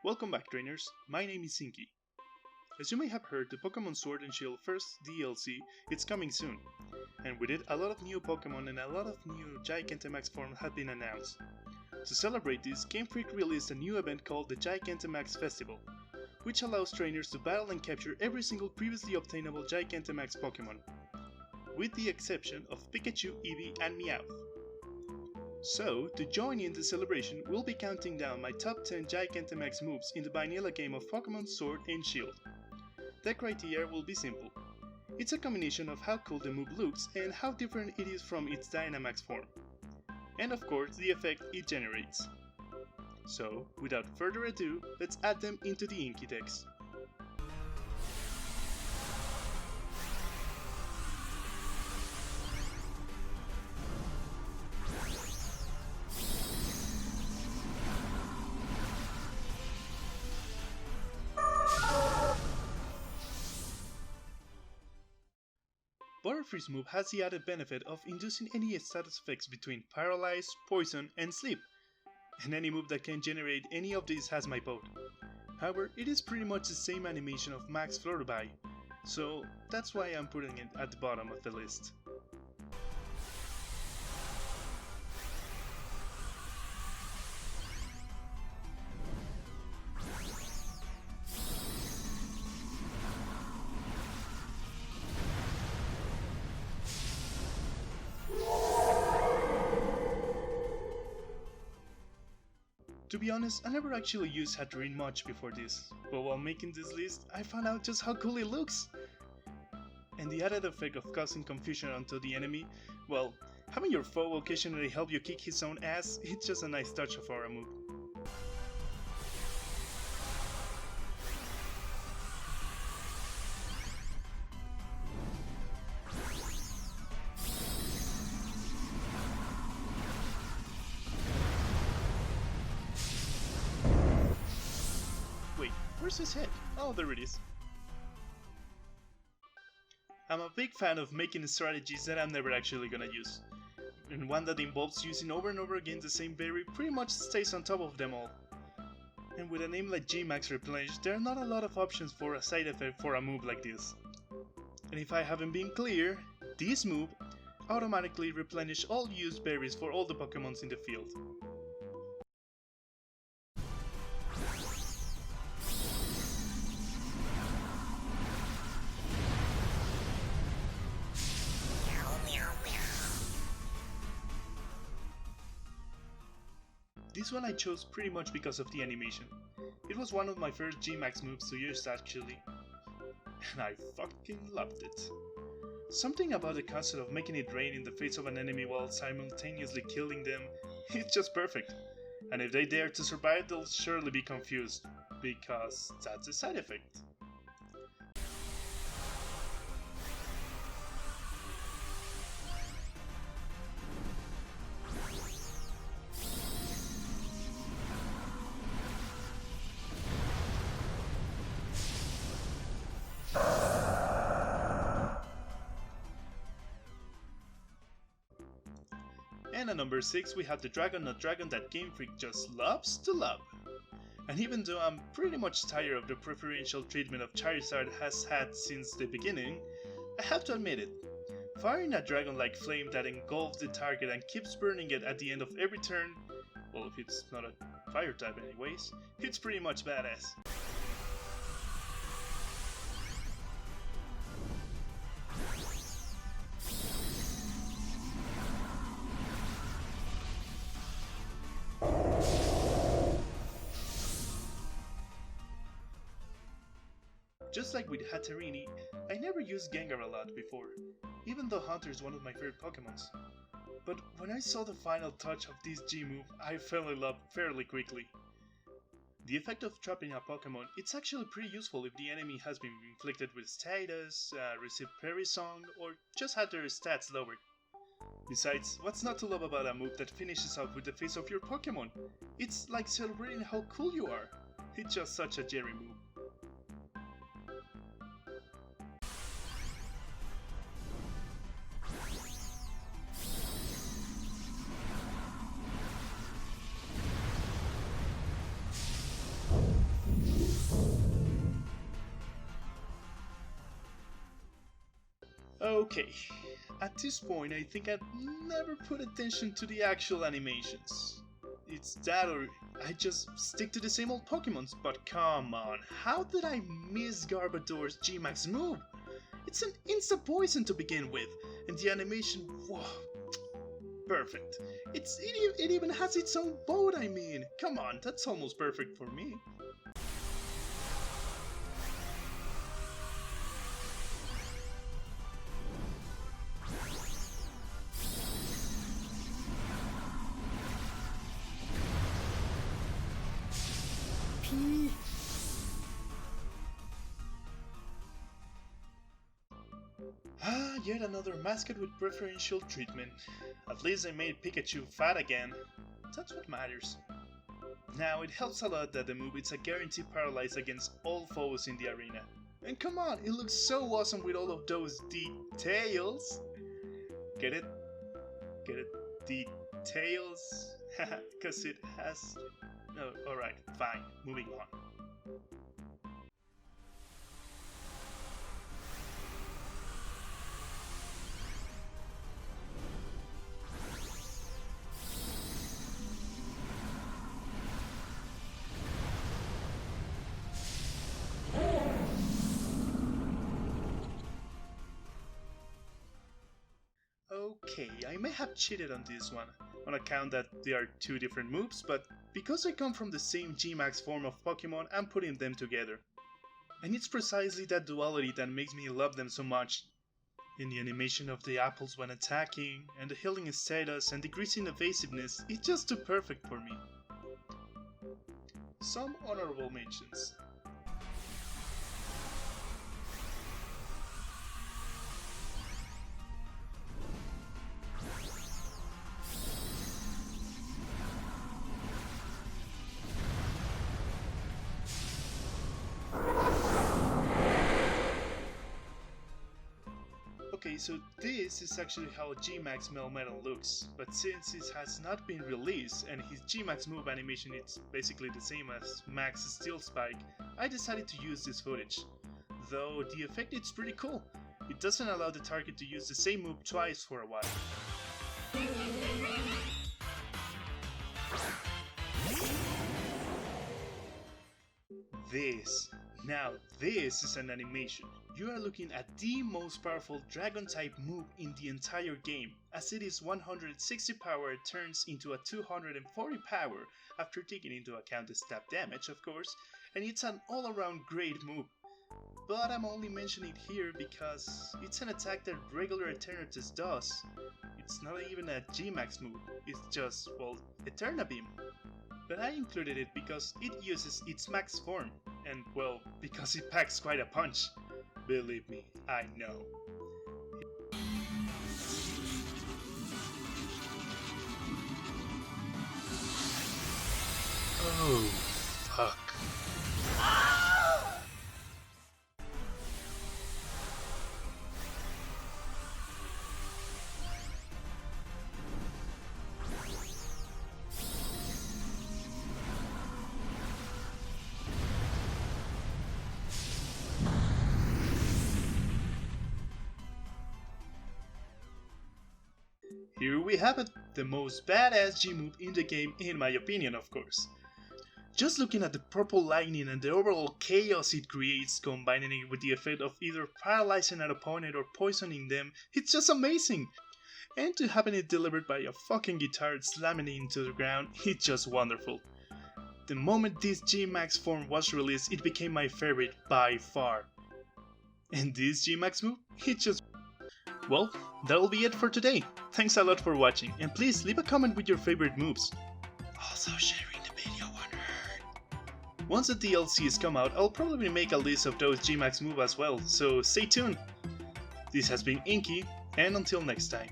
Welcome back, trainers. My name is Sinky. As you may have heard, the Pokémon Sword and Shield first DLC is coming soon, and with it a lot of new Pokémon and a lot of new Gigantamax forms have been announced. To celebrate this, Game Freak released a new event called the Gigantamax Festival, which allows trainers to battle and capture every single previously obtainable Gigantamax Pokémon, with the exception of Pikachu, Eevee, and Meowth. So, to join in the celebration, we'll be counting down my top 10 Gigantamax moves in the vanilla game of Pokémon Sword and Shield. The criteria will be simple. It's a combination of how cool the move looks and how different it is from its Dynamax form. And of course, the effect it generates. So, without further ado, let's add them into the Inkydex. Butterfree's move has the added benefit of inducing any status effects between Paralyze, Poison, and Sleep, and any move that can generate any of these has my vote. However, it is pretty much the same animation of Max Flutterby, so that's why I'm putting it at the bottom of the list. To be honest, I never actually used Hatterene much before this, but while making this list, I found out just how cool it looks! And the added effect of causing confusion onto the enemy, well, having your foe occasionally help you kick his own ass, it's just a nice touch of our move. Wait, where's his head? Oh, there it is. I'm a big fan of making strategies that I'm never actually gonna use, and one that involves using over and over again the same berry pretty much stays on top of them all. And with a name like GMAX Replenish, there are not a lot of options for a side effect for a move like this. And if I haven't been clear, this move automatically replenish all used berries for all the Pokémons in the field. This one I chose pretty much because of the animation. It was one of my first GMAX moves to use actually, and I fucking loved it. Something about the concept of making it rain in the face of an enemy while simultaneously killing them, it's just perfect. And if they dare to survive, they'll surely be confused, because that's a side effect. And at number 6 we have the Dragon Nut Dragon that Game Freak just loves to love. And even though I'm pretty much tired of the preferential treatment of Charizard has had since the beginning, I have to admit it. Firing a dragon-like flame that engulfs the target and keeps burning it at the end of every turn, well, if it's not a fire type anyways, it's pretty much badass. Just like with Hatterene, I never used Gengar a lot before, even though Hunter is one of my favorite Pokémons. But when I saw the final touch of this G-move, I fell in love fairly quickly. The effect of trapping a Pokémon, it's actually pretty useful if the enemy has been inflicted with status, received Prairie Song, or just had their stats lowered. Besides, what's not to love about a move that finishes off with the face of your Pokémon? It's like celebrating how cool you are. It's just such a Jerry move. Okay, at this point I think I'd never put attention to the actual animations. It's that or I just stick to the same old Pokemons, but come on, how did I miss Garbodor's GMAX Move? It's an insta-poison to begin with, and the animation, whoa, perfect. It even has its own boat, I mean, come on, that's almost perfect for me. Yet another Mascot with preferential treatment. At least I made Pikachu fat again. That's what matters. Now, it helps a lot that the move is a guaranteed paralyze against all foes in the arena. And come on, it looks so awesome with all of those details. Get it? Get it? Details? Cause it has... No, alright, fine, moving on. Okay, I may have cheated on this one, on account that they are two different moves, but because I come from the same GMAX form of Pokemon, I'm putting them together. And it's precisely that duality that makes me love them so much. In the animation of the apples when attacking, and the healing status and decreasing evasiveness, it's just too perfect for me. Some honorable mentions. Okay, so this is actually how GMAX Melmetal looks, but since it has not been released and his GMAX move animation is basically the same as Max Steel Spike, I decided to use this footage. Though the effect is pretty cool. It doesn't allow the target to use the same move twice for a while. Now this is an animation. You are looking at the most powerful dragon type move in the entire game, as it is 160 power turns into a 240 power after taking into account the stab damage of course, and it's an all around great move. But I'm only mentioning it here because it's an attack that regular Eternatus does. It's not even a GMAX move, it's just, well, Eterna Beam. But I included it because it uses its max form, and well, because it packs quite a punch. Believe me, I know. Oh, fuck. Here we have it, the most badass G-move in the game in my opinion of course. Just looking at the purple lightning and the overall chaos it creates, combining it with the effect of either paralyzing an opponent or poisoning them, it's just amazing! And to having it delivered by a fucking guitar slamming it into the ground, it's just wonderful. The moment this GMAX form was released, it became my favorite by far. And this GMAX move, it just... Well, that'll be it for today. Thanks a lot for watching, and please leave a comment with your favorite moves. Also sharing the video unheard. Once the DLCs come out, I'll probably make a list of those GMAX moves as well, so stay tuned. This has been Inky, and until next time.